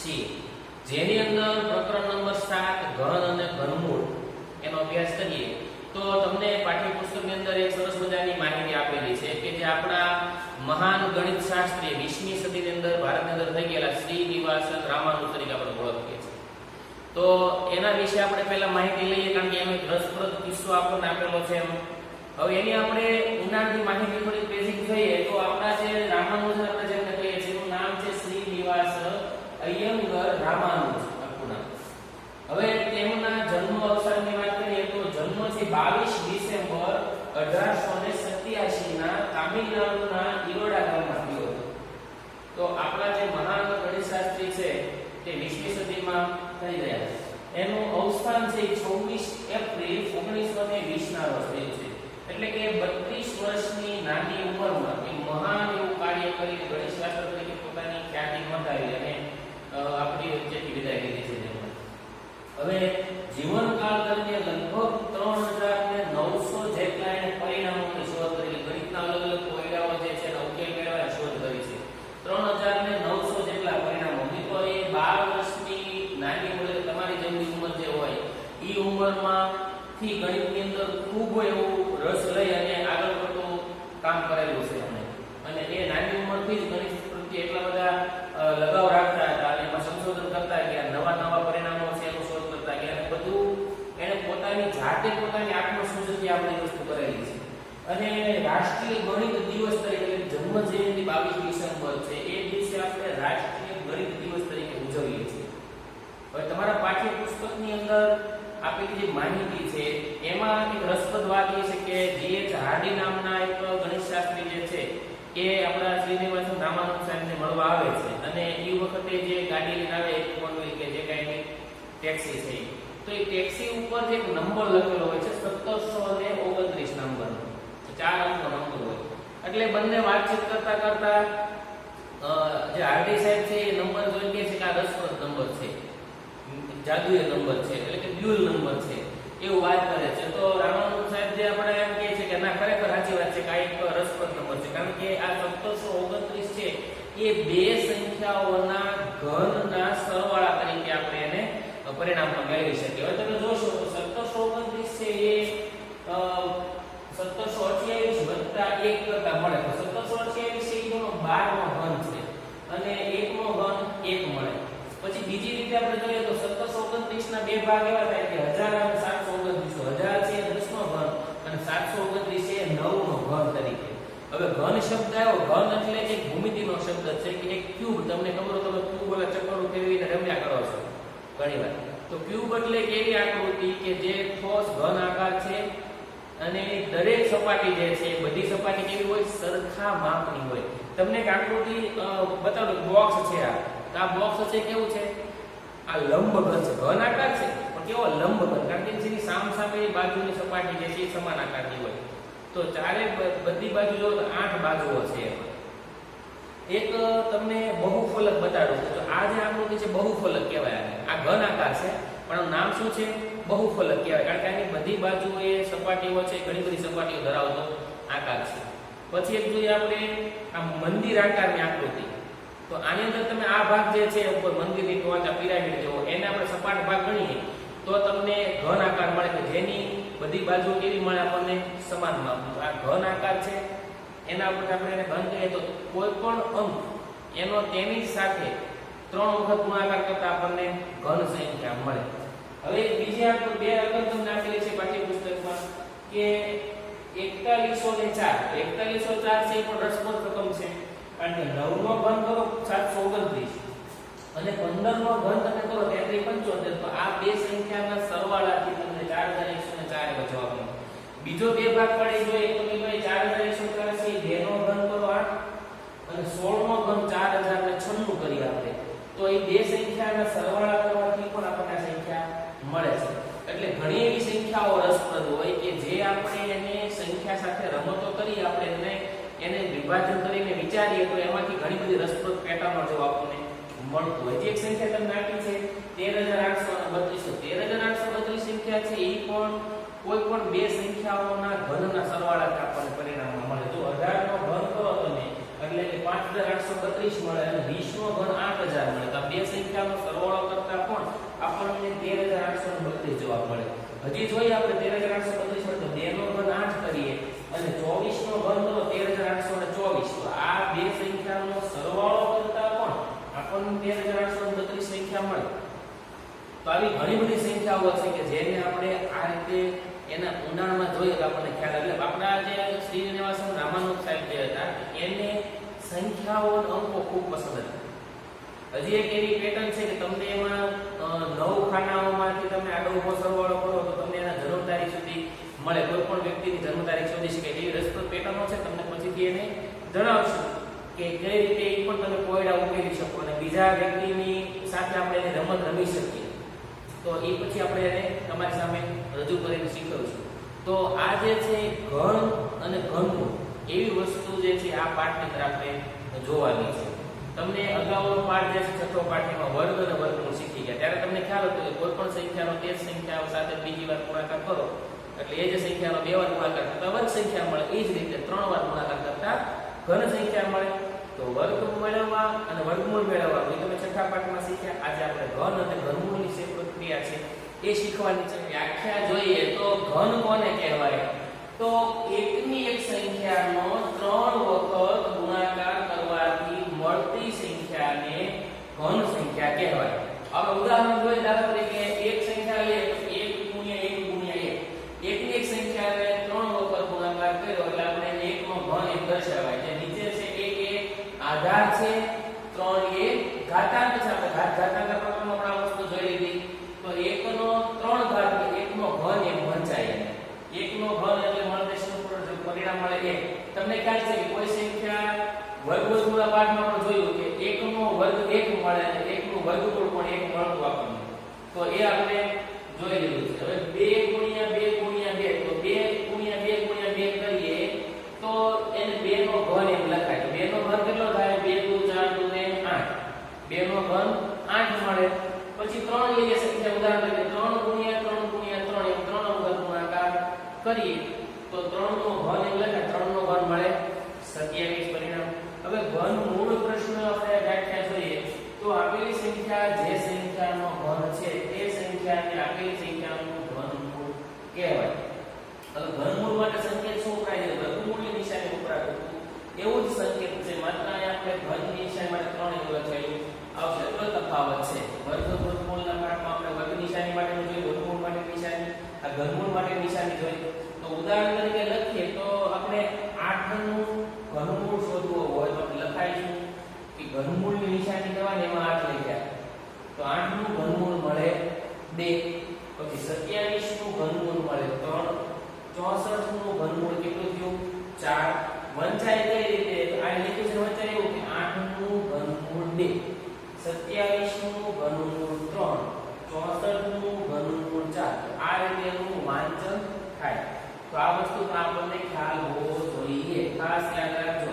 છીએ, જેની અંદર પ્રકરણ નંબર 7 ઘન અને ઘનમૂળ એનો અભ્યાસ કરીએ તો તમને પાઠ્યપુસ્તકની અંદર એક સરસ મજાની માહિતી આપેલી છે કે જે આપણા મહાન ગણિત શાસ્ત્રી 20મી સદીની અંદર ભારતની અંદર થઈ ગયેલા શ્રીનિવાસન રામાનુજ તરીકે આપણે ઓળખીએ છીએ. તો એના વિશે આપણે પહેલા માહિતી લઈએ, કારણ કે એનો એક રસપ્રદ કિસ્સો આપણને આપેલો છે. હવે એની આપણે ઊંડાણથી માહિતી થોડી બેઝિક જોઈએ તો આપણા જે રામાનુજ આપણે જેમને કહીએ છીએ એનું નામ છે શ્રીનિવાસ અય્યંગર રામાનુજ. હવે તેમના જન્મ અવસરની વાત કરીએ તો જન્મ છે 22 ડિસેમ્બર 1887 ના તામિલનાડુના ઈરોડા ગામમાં થયો હતો. તો આપણા જે મહાન ગણિતશાસ્ત્રી છે તે 20મી સદીમાં થઈ ગયા. એનું અવસાન છે 26 એપ્રિલ 1920 ના રોજ થયું છે. એટલે કે 32 વર્ષની નાની ઉંમરમાં એક મહાન એવું કાર્ય કરી ગણિતશાસ્ત્ર તરીકે પોતાની ખ્યાતિ નોંધાવી અને આપણી વચ્ચેથી વિદાય લીધી છે. હવે જીવનકાળ દરમિયાન લગભગ 3900 જેટલા એને પરિણામોની શોધ કરી. ગણિતના અલગ અલગ કોયડાઓ જે છે એનો ઉકેલ મેળવવાની શોધ કરી છે. 3900 જેટલા પરિણામો. મિત્રો એ 12 વર્ષની નાની ઉંમરે તમારી જેવી ઉંમર જે હોય એ ઉંમરમાંથી ગણિતની અંદર ખૂબ એવું રસ લઈ અને આગળ પડતું કામ કરેલું છે અને એ નાની ઉંમરથી જ ગણિત પ્રત્યે એટલા બધા લગાવ રાખતા હતા અને એમાં સંશોધન કરતા ગયા, નવા પરિણામો છે એનું શોધ કરતા ગયા અને બધું એને પોતાની જાતે પોતાની આત્મસંશોધનથી આપણી વસ્તુ કરેલી છે. અને રાષ્ટ્રીય ગણિત દિવસ તરીકે જન્મ જયંતિ 22 ડિસેમ્બર છે એ દિવસે આપણે રાષ્ટ્રીય ગણિત દિવસ તરીકે ઉજવીએ છીએ. હવે તમારા પાઠ્યપુસ્તકની અંદર આપેલી જે માહિતી છે એમાં એક રસપ્રદ વાત એ છે કે G.H. હાર્ડી નામના એક ગણિતશાસ્ત્રી જે છે એ આપણા શ્રીનિવાસન રામાનુજ સાહેબને મળવા આવે છે અને એ વખતે જે ગાડી લઈને આવે કોન્વોય કે જે કાંઈ ટેક્સી છે તો એ ટેક્સી ઉપર જે એક નંબર લખેલો હોય છે 1729 નંબર, 4 અંકનો નંબર હોય. એટલે બંને વાતચીત કરતા જે હાર્ડી સાહેબ છે એ નંબર જોઈ કે છે કે આ રસપ્રદ નંબર છે, જાદુઈ નંબર છે, એટલે કે બ્યુલ નંબર છે એવું વાત કરે છે. તો રામાનુજ સાહેબ જે આપણે એમ કહે છે કે ના ખરેખર સાચી વાત છે કે આ એક રસપ્રદ નંબર છે, કારણ કે આ 1729 છે એ બે સંખ્યાઓના ઘનના સરવાળા તરીકે આપણે એને પરિણામમાં મેળવી શકીએ. હવે તમે જોશો તો 1729 છે એ 1728 વત્તા 1 કરતા મળે તો 1728 એ એનો 12મો ઘન છે અને 1મો ઘન 1 મળે. પછી બીજી રીતે આપણે જોઈએ તો 1729 ના બે ભાગ એવા થાય કે 1000 અને 729. 1000 છે 10નો ઘન અને 729 છે 9નો ઘન તરીકે. હવે ઘન શબ્દ આવ્યો, ઘન એટલે એક ભૂમિતિનો શબ્દ છે કે એક ક્યુબ. તમને ખબર હોય તો ક્યુબ ઓલા ચક્કરો ફેરવીને રમ્યા કરો છો ઘણીવાર. તો ક્યુબ એટલે એક એવી આકૃતિ કે જે ઠોસ ઘન આકાર છે અને દરેક સપાટી જે છે બધી સપાટી કેવી હોય, સરખા માપની હોય. તમને એક આકૃતિ બતાવો, બોક્સ છે આ બોક્સ છે કેવું છે, આ લંબ ઘન છે, ઘન આકાર છે પણ કેવો લંબ ઘન, કારણ કે જેની સામે બાજુની સપાટી જે છે એ સમાન આકારની હોય. તો ચારે બધી બાજુ જો 8 બાજુઓ છે. એક તમને બહુફલક બતાડું તો આ જે આકૃતિ છે બહુફલક કહેવાય. આ ઘન આકાર છે પણ નામ શું છે, બહુફલક કહેવાય, કારણ કે આની બધી બાજુએ સપાટીઓ છે, ઘણી બધી સપાટીઓ ધરાવતો આકાર છે. પછી એક જોઈએ આપણે આ મંદિર આકારની આકૃતિ. તો આની અંદર તમે આ ભાગ જે છે ઉપર મંદિરની ટોચ પિરામિડ જેવો એને આપણે સપાટ ભાગ ગણીએ તો તમને ઘન આકાર મળે કે જેની બધી બાજુ કેવી મળે આપણને, સમાન માપ. આ ઘન આકાર છે એના ઉપર આપણે એને ઘન કહીએ તો કોઈ પણ અંક એનો તેની સાથે 3 વખત ગુણાકાર કરતા આપણને ઘન સંખ્યા મળે. હવે બીજી આપણે બે રકમ તમને આપેલી છે પાઠ્યપુસ્તકમાં કે 4104. 4104 છે એ પણ રસપ્રદ રકમ છે, કારણ કે 9નો ઘન કરો 729 અને 15નો ઘન તમે કરો 3375. તો આ બે સંખ્યાના સરવાળાથી તમને 4104 જવાબ મળે. બીજો બે ભાગ પડી જોઈએ તો કે ભાઈ 4184 2નો ઘન કરો 8 અને 16નો ઘન 4096 કરી આપણે. તો એ બે સંખ્યાના સરવાળા કરવાથી પણ આપણને સંખ્યા મળે છે. એટલે ઘણી એવી સંખ્યાઓ રસપ્રદ હોય કે જે આપણે એને સંખ્યા સાથે રમતો કરી આપણે એને વિભાજન કરીને વિચારીએ તો એમાંથી ઘણી બધી રસપ્રદ પેટર્નો જો આપણને મળતું હોય. જે એક સંખ્યા તમને આપી છે 13832. 13832 સંખ્યા છે એ પણ કોઈ પણ બે સંખ્યાઓના ઘનના સરવાળાથી આપણને પરિણામમાં મળે. જો 18 નો ઘન કરો તમે એટલે કે 5832 મળે અને 20 નો ઘન 8000 મળે. તો બે સંખ્યાનો હજી જોઈએ આપણે 13832 તો 2 નો ઘન 8 કરીએ અને 24 નો ઘન તો 13824. તો આ બે સંખ્યાનો સરવાળો કરતા પણ આપણને 13832 સંખ્યા મળે. તો આવી ઘણી બધી સંખ્યાઓ છે કે જેને આપણે આ રીતે એના ઊંડાણમાં જોઈએ તો આપણને ખ્યાલ આવે. આપણા જે શ્રીનિવાસન રામાનુજ સાહેબ જે હતા એને સંખ્યાઓ અંકો ખૂબ પસંદ હતા. હજી એક એવી પેટર્ન છે કે તમને એમાં 9 ખાનાઓમાંથી તમે આડો ઉભો સરવાળો કરો તો તમને એના જન્મ તારીખ સુધી મળે. કોઈ પણ વ્યક્તિની જન્મ તારીખ શોધી શકે એવી રસપ્રદ પેટર્નો છે. તમને પછીથી એને જણાવશું કે કઈ રીતે એ પણ તમે કોયડા ઉકેલી શકો અને બીજા વ્યક્તિની સાથે આપણે એને રમત રમી શકીએ. તો એ પછી આપણે એને તમારી સામે રજૂ કરીને શીખવશું. તો આ જે છે ઘન અને ઘનમૂળ એવી વસ્તુ જે છે આ પાઠની અંદર આપણે જોવાની છે. તમને અગાઉનો પાઠ જે છે છઠ્ઠો પાઠ એમાં વર્ગ અને વર્ગમૂળ શીખી ગયા ત્યારે તમને ખ્યાલ હતો કે કોઈ પણ સંખ્યાનો તે જ સંખ્યાઓ સાથે બીજી વાર ગુણાકાર કરો એટલે એ જે સંખ્યાનો 2 વાર ગુણાકાર કરતા વર્ગ સંખ્યા મળે. એ જ રીતે 3 વાર ગુણાકાર કરતા ઘન સંખ્યા મળે. તો વર્ગ મેળવવા અને વર્ગમૂળ મેળવવા એ તમે છઠ્ઠા પાઠમાં શીખ્યા. આજે આપણે ઘન અને ઘનમૂળની જે પ્રક્રિયા છે એ શીખવાની છે. વ્યાખ્યા જોઈએ તો ઘન કોને કહેવાય? તો એકની એક સંખ્યાનો 3 વખત ગુણાકાર કરવાથી મળતી સંખ્યાને ઘન સંખ્યા કહેવાય. હવે ઉદાહરણ જોઈએ, દાખલા તરીકે એક સંખ્યા લે 1 ગુણ્યા 1 ગુણ્યા 1. એકની એક સંખ્યાને 3 વખત ગુણાકાર કર્યો એટલે આપણે 1 નો ઘન એમ દર્શાવાય. જે નીચે છે 1 એ આધાર છે, 3 એ ઘાતાંક છે. આપણે ઘાતાંકના પ્રમાણમાં આપણે આ વસ્તુ જોઈ લીધી. તો 1 નો 3 ઘાત 1 નો ઘન એમ વંચાય. 1 નો ઘન એટલે મળતે શું પરિણામ મળે 1. તમને ખ્યાલ છે કે કોઈ સંખ્યા વર્ગમૂળના પાઠમાં પણ જોયું કે 1 નો વર્ગ 1 મળે અને 1 નું વર્ગમૂળ પણ 1 મળતું આપણને. તો એ આપણે જોઈ લીધું છે. હવે 2 ગુણ્યા 2 ગુણ્યા 2 તો 2 ગુણ્યા 2 ગુણ્યા 2 કરીએ તો એને 2 નો ઘન એમ લખાય. તો 2 નો ઘન કેટલો થાય? 2 × 4 = 8. 2 નો ઘન 8 મળે. પછી 3 લઈએ સંખ્યા ઉદાહરણ તરીકે 3 ગુણ્યા 3 ગુણ્યા 3 એમ 3 નો ઘન ગુણાકાર કરીએ તો 3 નો ઘન એમ લખાય. 3 નો ઘન મળે 27 પરિણામ. હવે ઘનમૂળ પ્રશ્ન આપણે વ્યાખ્યા જોઈએ તો આપેલી સંખ્યા જે સંખ્યાનો ઘન છે તે સંખ્યાને આપેલી સંખ્યાનું ઘનમૂળ કહેવાય. હવે ઘનમૂળ માટે સંકેત શું વપરાય છે? વર્ગમૂળની નિશાની વપરાય. એવું જ સંકેત છે, માત્ર અહીંયા આપણે ઘનની નિશાની માટે 3 એવું લખેલું આવશે. એટલો તફાવત છે. વર્ગમૂળના પાઠમાં આપણે વર્ગ નિશાની માટેનું જોઈએ, વર્ગમૂળ માટે નિશાની, આ ઘનમૂળ માટે નિશાની જોઈએ. તો ઉદાહરણ તરીકે લખીએ તો આપણે 8 નું ઘનમૂળ શોધવું હોય તો લખાઈશું કે ઘનમૂળની નિશાની કરવાની એમાં 8 લખ્યા તો 8 નું ઘનમૂળ મળે 2. પછી 27 નું ઘનમૂળ મળે 3. 64 નું ઘનમૂળ કેટલું થયું? 4. વંચાય કઈ રીતે? તો આ લખ્યું છે વંચાય એવું કે 8 નું ઘનમૂળ 2, 27 નું ઘનમૂળ 3, 64 નું ઘનમૂળ 4. આ રીતે એનું વાંચન થાય. તો આ વસ્તુ પણ આપણને ખ્યાલ હોવો જોઈએ, ખાસ યાદ રાખજો.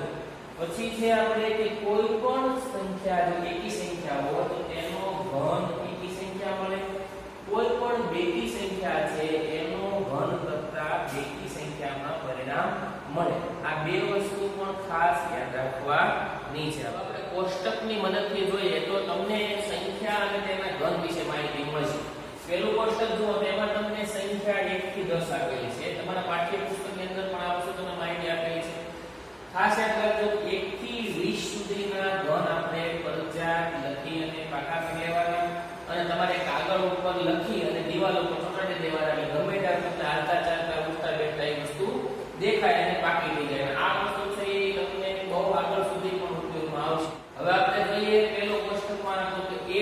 પછી છે આપણે કે કોઈ પણ સંખ્યા જો એકી સંખ્યા હોય તો તેનો ઘન એકી સંખ્યા મળે. કોઈ પણ બેકી સંખ્યા છે એનો ઘન કરતા બેકી સંખ્યામાં પરિણામ મળે. આ બે વસ્તુ પણ ખાસ યાદ રાખવાની છે. આપણે કોષ્ટકની મદદથી જોઈએ તો તમને સંખ્યા અને તેના ઘન વિશે માહિતી મળશે. પહેલું કોષ્ટક જુઓ તેમાં તમને સંખ્યા 1 થી 10 આપેલી છે. તમારા પાઠ્યપુસ્તકની અંદર પણ આ વસ્તુ તમને માહિતી આપેલી છે. ખાસ યાદ રાખજો 1 થી 20 સુધીના ઘન આપણે ફરજિયાત લખી અને પાકા કરી લેવાના અને તમારે કાગળ ઉપર લખી અને દિવાલ ઉપર ચોટાડી દેવાના. એટલે ગમે ત્યારે તમને હાલતા ચાલતા ઉઠતા બેઠતા એ વસ્તુ દેખાય અને પાકી થઈ જાય. આ વસ્તુ છે એ તમને બહુ આગળ સુધી પણ ઉપયોગમાં આવશે. હવે આપણે જોઈએ પહેલો કોષ્ટકમાં તો કે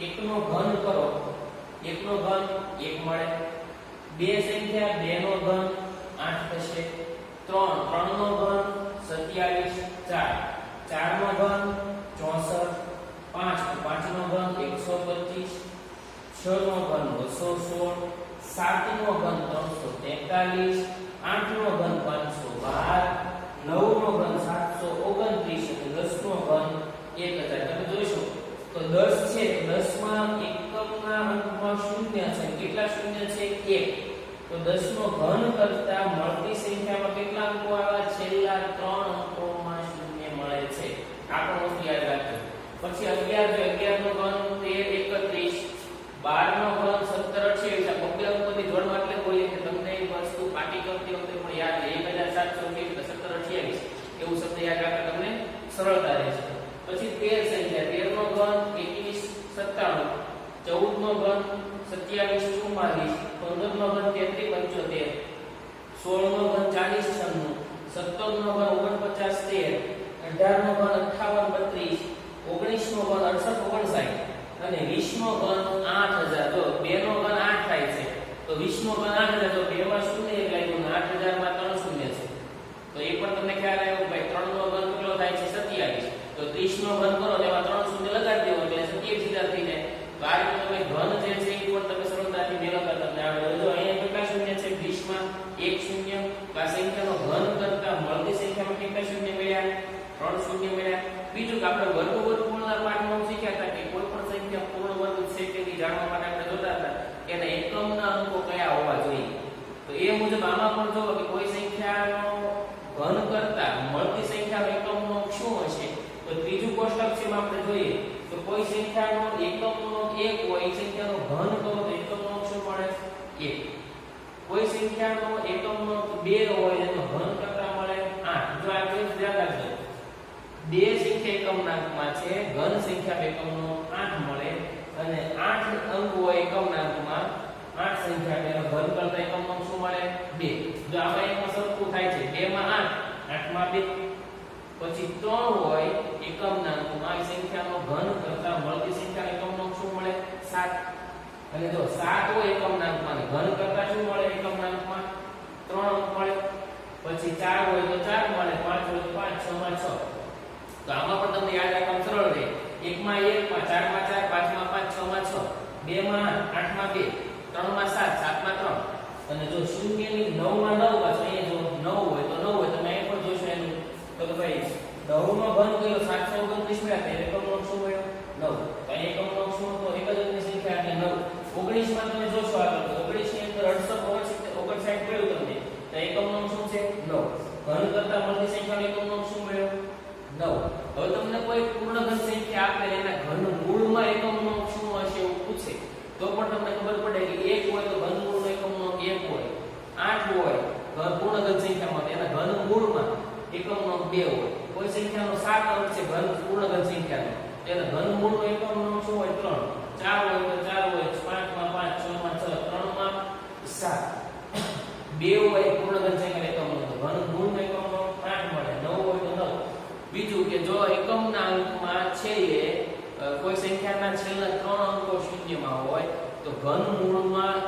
1 નો ઘન કરો. 1 નો ઘન 1 મળે. બે સંખ્યા 2 નો ઘન 8 થશે. 3 નો ઘન 27, 4 નો ઘન 64, 5 નો ઘન 125, 6 નો ઘન 216, 7 નો ઘન 343, 8 નો ઘન 512, 9 નો ઘન 729 અને 10 નો ઘન 1000. તમે જોઈશો તો 10 છે, 10 માં એકમના અંકમાં શૂન્ય છે. કેટલા શૂન્ય છે? 1. તો 10 નો ઘન કરતા મળતી સંખ્યામાં કેટલા અંકો આવ્યા? છેલ્લા 3 અંકોમાં શૂન્ય મળે છે. આ પણ વસ્તુ યાદ રાખજો. પછી 11 નો ઘન 13 31, 12 નો ઘન 17 28. આ બબ્બે અંકોની જોડમાં એવું શબ્દ યાદ રાખવા તમને સરળતા રહેશે. પછી 13 સંખ્યા 13 નો ઘન 21 97, 14 નો ઘન 27 44, 15 નો ઘન 33 75, 16 નો ઘન 40 96, 17 નો ઘન 49 13, 18 નો ઘન 58 32, 19 નો ઘન 68 59 અને 20 નો ઘન 8000. જો 2 નો ઘન 8 થાય છે તો 20 નો ઘન 8000, તો 2 માં શૂન્ય એક લાગ્યું ને 8000 માં 3 શૂન્ય છે તો એ પણ તમને ખ્યાલ આવ્યો ભાઈ. 3 નો ઘન કેટલો થાય છે 27, તો 30 નો ઘન કરો તેમાં 3 શૂન્ય લગાડી દેવો એટલે 27 થઈ જાય. તો આ રીતે તમે ઘન જે છે એ પણ તમે સરળતાથી મેળવતા તમને આવડે. જો અહીંયા કેટલા શૂન્ય છે 20 માં એક શૂન્ય, તો આ સંખ્યાનો ઘન કરતા મળતી સંખ્યામાં કેટલા શૂન્ય મળ્યા 3 શૂન્ય મળ્યા. બીજું કે આપણે વર્ગમૂળના પાઠમાં શીખ્યા હતા કે કોઈ પણ સંખ્યા પૂર્ણ વર્ગ છે કે નહીં જાણવા માટે આપણે જોતા હતા કે એના એકમના અંકો કયા હોવા જોઈએ. તો એ મુજબ આમાં પણ જો કે કોઈ સંખ્યાનો ઘન કરતા મળતી સંખ્યાનો એકમનો અંક શું હશે, તો ત્રીજું કોષ્ટક છે એમાં આપણે જોઈએ તો કોઈ સંખ્યાનો એકમનો અંક 1 હોય એ સંખ્યાનો ઘન કરો તો એકમનો અંક શું મળે 1. કોઈ સંખ્યાનો એકમનો અંક 2 હોય એનો ઘન કરતા મળે 8. જો આ કેસ ધ્યાન રાખજો, બે સંખ્યા એકમના અંકમાં છે, ઘન સંખ્યા એકમનો 8 મળે અને 8 અંક હોય એકમના અંકમાં 8 સંખ્યા એનો ઘન કરતા એકમનો અંક શું મળે 2. જો આમાં એકમાં સરખું થાય છે 2 માં 8 8 માં 2. પછી 3 હોય એકમના અંકમાં એ સંખ્યાનો ઘન કરતા મળતી સંખ્યા એકમનો અંક શું મળે 7. અને જો 7 હોય એકમના અંકમાં ઘન કરતા શું મળે એકમના અંકમાં 3 અંક મળે. પછી 4 હોય તો 4 મળે, 5 હોય તો 5, 6 માં 6. તો આમાં પણ તમને યાદ રાખવાનું સરળ રહે. 1 માં 1, 4 માં 4, 5 માં 5, 6 માં 6, 2 માં 8, 8 માં 2, 3 માં 7, 7 માં 3. અને જો 0 ની 9 માં 9 પાછો અહીંયા જો 9 હોય તો 9 હોય તમે અહીં પણ જોશો એનું તો કે ભાઈ 9 નો ઘન કર્યો 729 મળ્યા તે એકમનો અંક શું મળ્યો 9. તો અહીં એકમનો અંક શું હતો એક જ અંકની સંખ્યા એટલે 9. 19 માં તમે જોશો આગળ તો 19 ની અંદર 859 મળ્યું તમને તો એકમનો અંક શું છે 9. ઘન કરતા મળતી સંખ્યાનો એકમનો અંક શું મળ્યો 9. હવે તમને કોઈ પૂર્ણઘન સંખ્યા આપે એના ઘન મૂળમાં એકમનો અંક શું હશે એવું પૂછે તો પણ તમને ખબર પડે કે 1 હોય તો ઘન મૂળનો એકમનો અંક 1 હોય, 8 હોય પૂર્ણઘન સંખ્યામાં એના ઘન મૂળમાં એકમનો અંક 2 હોય. કોઈ સંખ્યાનો 7 અંક છે ઘન પૂર્ણઘન સંખ્યાનો તેના ઘન મૂળનો એકમનો અંક શું હોય 3. 4 હોય તો 4 હોય, 5 માં 5, 6 માં 6, 3 માં 7. 2 હોય પૂર્ણઘન સંખ્યાનો એકમનો તો ઘન મૂળનો એકમનો 8 મળે. 9 હોય તો 9. બીજું કે જો એકમના અંકમાં છેલ્લે કોઈ સંખ્યાના છેલ્લા 3 અંકો શૂન્યમાં હોય તો ઘન મૂળમાં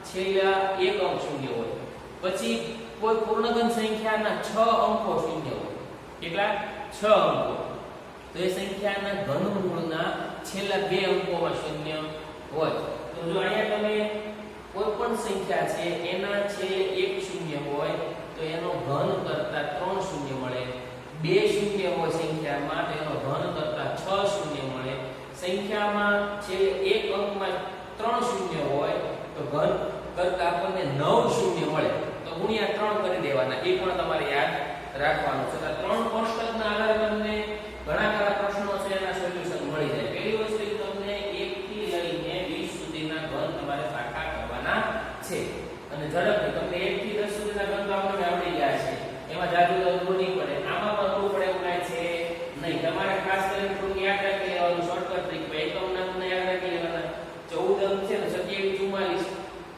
છેલ્લા 1 અંક શૂન્ય હોય. પછી કોઈ પૂર્ણઘન સંખ્યાના 6 અંકો શૂન્ય હોય. કેટલા 6 અંકો, તો એ સંખ્યાના ઘન મૂળના છેલ્લા 2 અંકોમાં શૂન્ય હોય. તો જો અહીંયા તમે કોઈ પણ સંખ્યા છે એના છેલ્લે 1 શૂન્ય હોય તો એનો ઘન કરતા 3 શૂન્ય મળે. 2 શૂન્ય હોય સંખ્યામાં તેનો ઘન કરતા 6 શૂન્ય મળે. સંખ્યામાં છેલ્લે 1 અંકમાં 3 શૂન્ય હોય તો ઘન કરતા આપણને 9 શૂન્ય મળે. તો ગુણ્યા 3 કરી દેવાના, એ પણ તમારે યાદ રાખવાનું છે. આ 3 કોષ્ટકના આધારે તમને ઘણા ખરા પ્રશ્નો છે એના સોલ્યુશન મળી જાય. પહેલી વસ્તુ તમને 1 થી લઈને 20 સુધીના ઘન તમારે પાકા કરવાના છે અને ઝડપથી તમને 1 થી 10 સુધીના ઘન તો આપણને આવડી ગયા છે, એમાં જાજુ દૂર નહીં પડે. આમાં પણ દૂર પડે એવું કાંઈ છે નહીં. તમારે ખાસ કરીને થોડુંક યાદ રાખી લેવાનું શોર્ટકટ ટ્રીક. એકમના અંકને યાદ રાખી લેવાના. 14 અંક છે ને 27 44,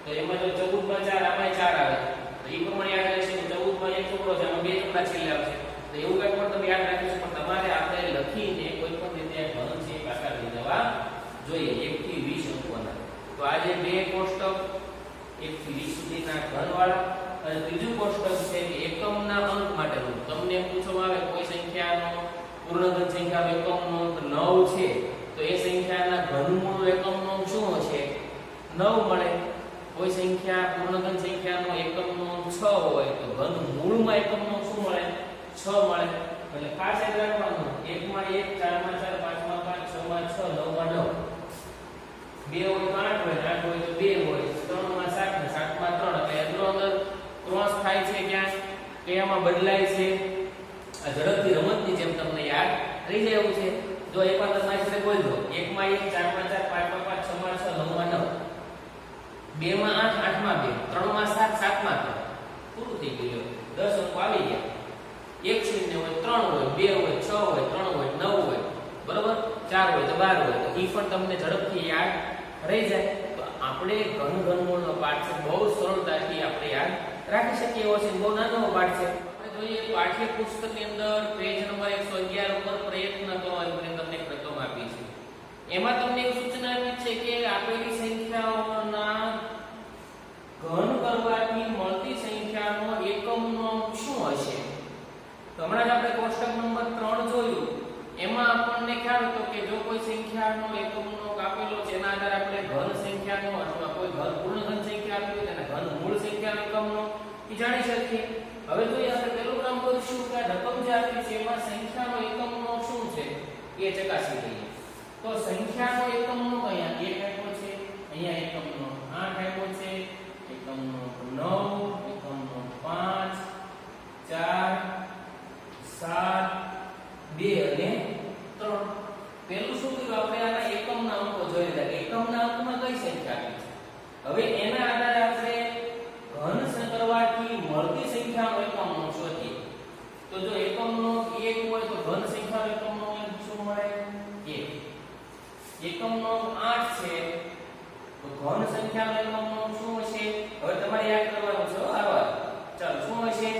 તો એમાં જો 14 માં 4 આમાં 4 આવે તો એ પ્રમાણે યાદ રહેશે કે 14 માં એક ટુકડો છે આમાં 2 ટુકડા છેલ્લે આવશે. તો એવું કંઈ પણ તમે યાદ રાખી શકો. તમારે આપણે લખીને કોઈ પણ રીતે ઘન છે પાકા લઈ જવા જોઈએ 1 થી 20 અંકોના. તો આજે 2 કોષ્ટક 1 થી 20 સુધીના ઘનવાળા અને ત્રીજું કોષ્ટક છે કે એકમના અંક માટેનું. તમને એમ પૂછવામાં આવે કોઈ સંખ્યાનો પૂર્ણઘન સંખ્યા એકમનો અંક 9 છે તો એ સંખ્યાના ઘનમૂળનો એકમનો અંક શું હશે 9 મળે. કોઈ સંખ્યા પૂર્ણઘન સંખ્યાનો એકમનો અંક 6 હોય તો ઘનમૂળમાં એકમનો અંક શું મળે 6 મળે. એટલે ખાસ યાદ રાખવાનું 1 માં 1, 4 માં 4, 5 માં 5, 6 માં 6, 9 માં 9. 2 હોય તો 8 હોય, 8 હોય તો 2 હોય, 3 માં 7 ને 7 માં 3. એટલે એનો અંદર ક્રોસ થાય છે ક્યાં કયામાં બદલાય છે. આ ઝડપથી રમતની જેમ તમને યાદ રહી જાય એવું છે. જો એકવાર તમારી સાથે બોલજો 1 માં 1, 4 માં 4, 5 માં 5, 6 માં 6, 9 માં 9, 2 માં 8, 8 માં 2, 3 માં 7, 7 માં 3. પૂરું થઈ ગયું. 10 અંકો આવી ગયા. એક શૂન્ય હોય, 3 હોય, 2 હોય, 6 હોય, 3 હોય, 9 હોય, બરોબર, 4 હોય તો 12 હોય, તો ઈ પણ તમને ઝડપથી યાદ રહી જાય. તો આપણે ઘનમૂળનો પાઠ છે, બહુ સરળતાથી આપણે યાદ રાખી શકીએ એવો છે, બહુ નાનો પાઠ છે. આપણે જોઈએ પાઠ્યપુસ્તકની અંદર પેજ નંબર 111 ઉપર પ્રયત્ન કરો એમ તમને એક રકમ આપી છે. એમાં તમને એક સૂચના આપી છે કે આપેલી સંખ્યાઓના ઘન કરવાથી મળતી સંખ્યાનો એકમનો શું હશે. તો હમણાં જ આપણે કોષ્ટક નંબર 3 જોયું, એમાં આપણને ખ્યાલ હતો કે જો કોઈ સંખ્યાનો એકમનો આપેલો છે એના આધારે આપણે ઘન સંખ્યાનો અથવા કોઈ ઘન પૂર્ણ ઘન સંખ્યા આપી હોય તેના ઘન મૂળ સંખ્યાનો એકમનો એ જાણી શકીએ. હવે જોઈએ આપણે પેલું કામ કરીશું કે આ રકમ જે આપી છે એમાં સંખ્યાનો એકમનો શું છે એ ચકાસી લઈએ. તો સંખ્યાનો એકમનો અહીંયા 1 આપ્યો છે, અહીંયા એકમનો 8 આપ્યો છે, એકમનો 9, એકમનો 5, 4, 7, 2 અને 3. પેલું શું કર્યું આપણે આના એકમના અંકો જોઈ લીધા કે એકમના અંકમાં કઈ સંખ્યા આપી છે. હવે એના આધારે આપણે ઘન કરવાથી મળતી સંખ્યાનો એકમનો શોધીએ. તો જો એકમનો 1 હોય તો ઘન સંખ્યાનો એકમનો શું મળે 1. એકમનો 8 છે તો ઘન સંખ્યાનો એકમનો શું હશે. હવે તમારે યાદ કરવાનું છે આવા. ચાલો શું હશે,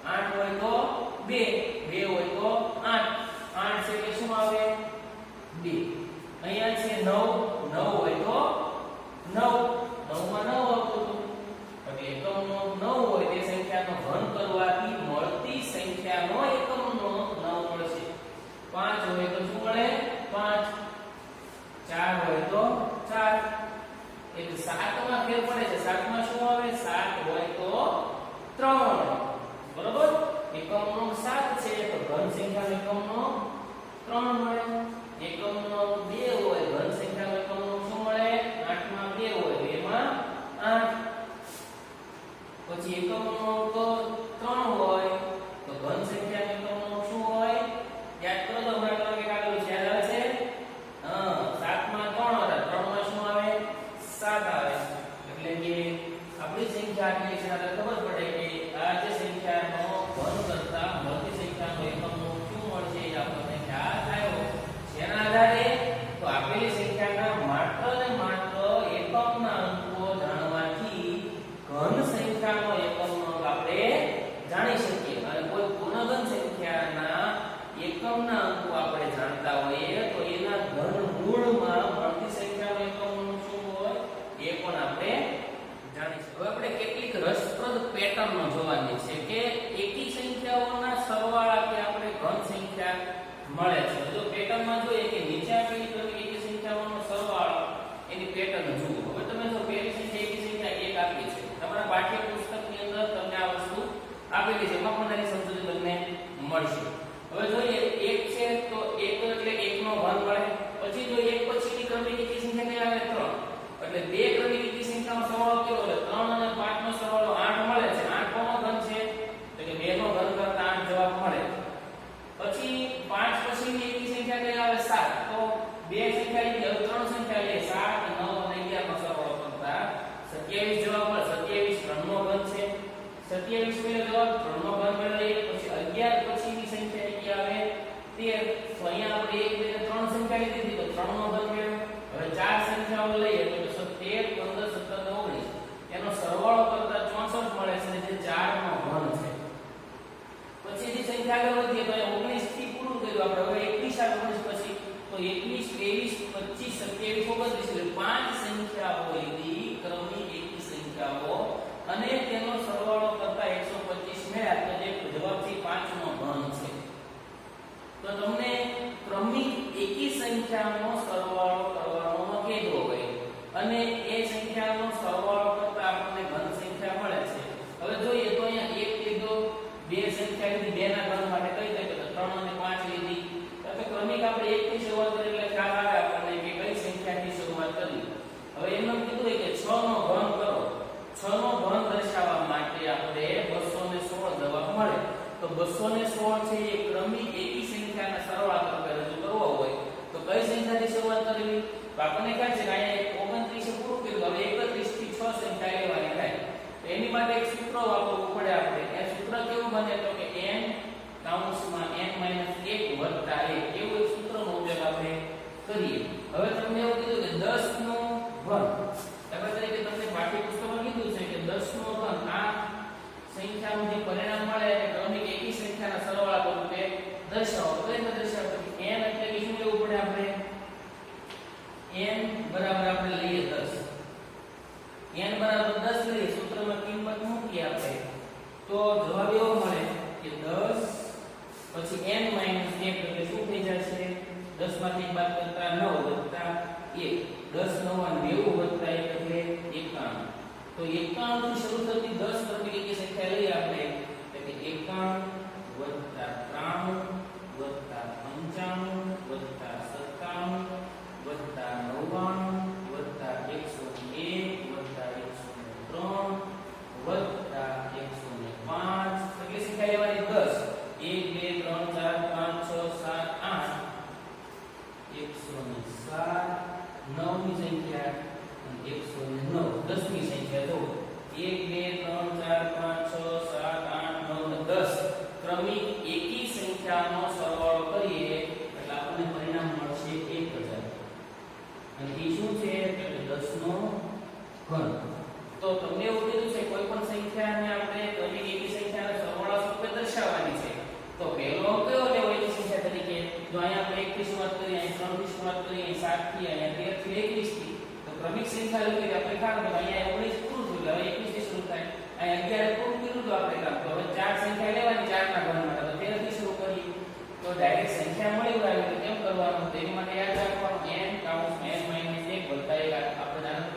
8 હોય તો 2, 2 હોય તો 8, 8 છે કે શું આવે 2. અહીંયા છે 9, 9 હોય તો 9, 9 માં 9 આવતું હતું. એટલે એકમનો 9 હોય તે સંખ્યાનો ઘન કરવાથી મળતી સંખ્યાનો એકમનો 9 મળશે. 5 હોય તો શું મળે 5, 4 હોય તો 4. એટલે 7 માં ફેર પડે છે. 7 માં શું આવે 7 હોય તો 3. બરોબર, એકમનો 7 છે તો ઘન સંખ્યાનો એકમનો 3 મળે. એકમનો 2 હોય ઘન સંખ્યાનો એકમનો શું મળે 8 માં 2 હોય 2 માં 8. પછી એકમનો તો 3 હોય તો ઘન સંખ્યાનો એકમનો શું હોય યાદ કરો તો હમણાં તમે કે કાઢેલું છે, યાદ આવે છે. 7 માં 3 હતા, 3 માં શું આવે 7 આવે. એટલે કે આપણી સંખ્યા આટલી છે એટલે ખબર પડે કે આ જે સંખ્યાનો ઘન કરતા મળતી સંખ્યાનો એકમનો શું મળશે એ આપણને ખ્યાલ આવ્યો. જેના આધારે તો આપેલી સંખ્યાના માત્ર ને માત્ર એકમના અંકો જાણવાથી ઘન સંખ્યાનો એકમનો આપણે જાણી શકીએ. અને કોઈ પૂર્ણઘન સંખ્યાના એકમના અંકો આપણે જાણતા હોઈએ તો એના ઘન મૂળમાં મળતી સંખ્યાનો એકમનો શું હોય એ પણ આપણે જાણી શકીએ. હવે આપણે કેટલીક રસપ્રદ પેટર્નો જોવાની છે કે એકી સંખ્યાઓના સરવાળાથી આપણે ઘન સંખ્યા મળે છે. જો પેટર્નમાં જોઈએ કે નીચે આપેલી ક્રમિક એકી સંખ્યાઓનો સરવાળો એની પેટર્ન જુઓ. હવે તમે જો પહેલી સંખ્યા એકી સંખ્યા 1 આપી છે, તમારા પાઠ્યપુસ્તકની અંદર તમને આ વસ્તુ આપેલી છે, એમાં પણ એની સમજૂતી તમને મળશે. હવે જોઈએ 1 છે તો 1 એટલે 1 નો ઘન મળે. પછી જો 1 પછીની ક્રમિક એકી સંખ્યા કઈ આવે 3, એટલે બે ક્રમિક એકી સંખ્યાનો સરવાળો કેવો એટલે 3 અને 5 નો સરવાળો 8 મળે છે. 8 કોનો ઘન છે તો કે 2 નો ઘન કરતા 8 જવાબ મળે. પછી 5 પછીની એકી સંખ્યા કઈ આવે 7, તો બે સંખ્યા લીધી, હવે 3 સંખ્યા લે 7, 9 અને 11 નો સરવાળો કરતા 27 જવાબ મળે. 27 3 નો ઘન છે. 27 પેલો જવાબ 3 નો ઘન મેળવીએ. પછી 11 પછીની સંખ્યા કઈ આવે 13, તો અહીંયા આપણે 1 2 3 સંખ્યા લીધી તો 3 નો ઘન મેળવ્યો. હવે ચાર સંખ્યાઓ લઈએ તો 13 15 17 19 એનો સરવાળો કરતા 64 મળે છે જે 4 નો ઘન છે. પછીની સંખ્યા આગળ વધીએ તો 19 થી પૂરું કર્યું આપણે. હવે 21 આવે 19 પછી તો 21 23 25 27 29 એટલે પાંચ સંખ્યાઓ લીધી ક્રમિક એકી સંખ્યાઓ અને તેનો સરવાળો કરતા 125 મળ્યા તો જે જવાબ છે 5 નો ઘન છે. તો તમને ક્રમિક એકી સંખ્યાનો સરવાળો કરવાનો કીધો હોય અને એ સંખ્યાનો સરવાળો કરતા આપણને ઘન સંખ્યા મળે છે. હવે જોઈએ તો અહીંયા 1 લીધો, બે સંખ્યા લીધી, બે ના ઘન માટે કઈ કઈ તો 3 અને 5 લીધી. તો ક્રમિક આપણે 1 થી શરૂઆત કરી એટલે ખ્યાલ આવે આપણને કે કઈ સંખ્યાથી શરૂઆત કરવી. હવે એમ કીધું હોય કે 6 નો ઘન કરો. 6 નો ઘન દર્શાવવા માટે આપણે 216 જવાબ મળે. તો 216 છે એ ક્રમિક એકી સંખ્યાના સરવાળા તરીકે રજૂ કરવો હોય તો કઈ સંખ્યાથી શરૂઆત કરવી. તો આપણને કહે છે કે અહીંયા 29 પૂરું કર્યું, હવે 31 થી 6 સંખ્યા લેવાની થાય. તો એની માટે એક સૂત્ર વાપરવું પડે આપણે. એ સૂત્ર કેવું બને તો કે n કૌંસમાં n - 1 + 1 એવું એક સૂત્રનો ઉપયોગ આપણે કરીએ. હવે તમને એવું કીધું કે 10 નો ઘન, દાખલા તરીકે તમને પાઠ્યપુસ્તકમાં કીધું છે કે 10 નો ઘન આ સંખ્યાનું જે પરિણામ મળે એને ક્રમિક એકી સંખ્યાના સરવાળા સ્વરૂપે દર્શાવો. તો એને દર્શાવો તો n એટલે કે શું લેવું પડે આપણે? n બરાબર આપણે લઈએ 10. n બરાબર 10 લઈએ, સૂત્રમાં કિંમત મૂકીએ આપણે, તો જવાબ એવો મળે કે 10 પછી n - 1 એટલે શું થઈ જશે? 10 માંથી 1 બાદ કરતા 9 વત્તા 1, 10 9 90 વત્તા 1 એટલે 91. તો 91 થી શરૂ થતી 10 ક્રમિક એકી સંખ્યા લઈએ આપણે, એટલે કે 91 વત્તા 93 વત્તા 95 વત્તા 97 વત્તા 99 વત્તા 101 વત્તા 103 વત્તા 105. કેટલી સંખ્યા લેવાની? 10. 1 2 3 4 5 6 7 8 107. 9 ની સંખ્યા અને 109. 10 ની સંખ્યા જો 1 2 3 4 5 6 7 8 9 10 ક્રમિક એકી સંખ્યાનો સરવાળો કરીએ એટલે આપણને પરિણામ મળશે 1000. અને એ શું છે? એટલે 10 નો ઘન. તો તમને એવું કીધું છે કોઈ પણ સંખ્યાને આપણે ક્રમિક એકી સંખ્યાના સરવાળા સ્વરૂપે દર્શાવવાની છે. તો પહેલો કયો લેવો એકી સંખ્યા તરીકે? જો અહીંયા આપણે 1 થી શરૂઆત કરીએ, અહીં 3 થી શરૂઆત કરીએ, અહીં 7 થી, અહીંયા 13 થી 21 થી, તો ક્રમિક સંખ્યા લેવી આપણે કામ તો અહીંયા 19 પૂરું થયું, હવે 21 થી શરૂ થાય, અહીંયા 11 પૂરું કર્યું તો આપણે કામ તો હવે ચાર સંખ્યા લેવાની 4 ના ઘન માટે, તો 13 થી શરૂ કરીએ તો ડાયરેક્ટ સંખ્યા મળી આવે તો કેમ કરવાનું? તેની માટે યાદ રાખવાનું n - n - 1 + 1 આપણે જાણો